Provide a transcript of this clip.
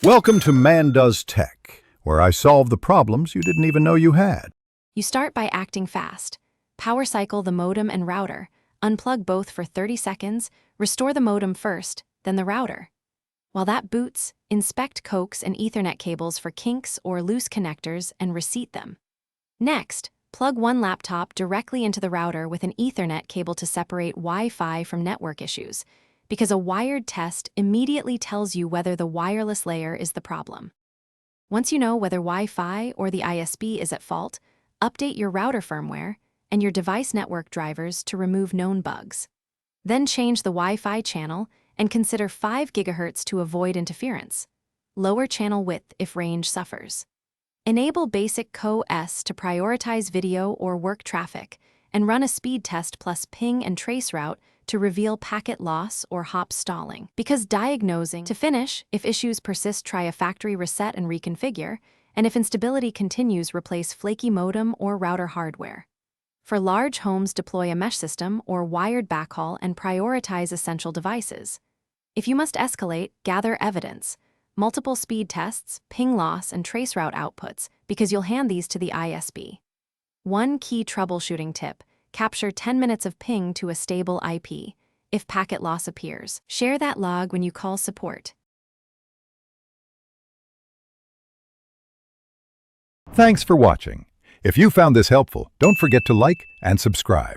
Welcome to Man Does Tech, where I solve the problems you didn't even know you had. You start by acting fast. Power cycle the modem and router, unplug both for 30 seconds, restore the modem first, then the router. While that boots, inspect coax and Ethernet cables for kinks or loose connectors and reseat them. Next, plug one laptop directly into the router with an Ethernet cable to separate Wi-Fi from network issues, because a wired test immediately tells you whether the wireless layer is the problem. Once you know whether Wi-Fi or the ISP is at fault, update your router firmware and your device network drivers to remove known bugs. Then change the Wi-Fi channel and consider 5 GHz to avoid interference. Lower channel width if range suffers. Enable basic Co-S to prioritize video or work traffic, and run a speed test plus ping and trace route to reveal packet loss or hop stalling. Because diagnosing to finish, if issues persist, try a factory reset and reconfigure, and if instability continues, replace flaky modem or router hardware. For large homes, deploy a mesh system or wired backhaul and prioritize essential devices. If you must escalate, gather evidence, multiple speed tests, ping loss, and traceroute outputs, because you'll hand these to the ISP. One key troubleshooting tip: capture 10 minutes of ping to a stable IP. If packet loss appears, share that log when you call support. Thanks for watching. If you found this helpful, don't forget to like and subscribe.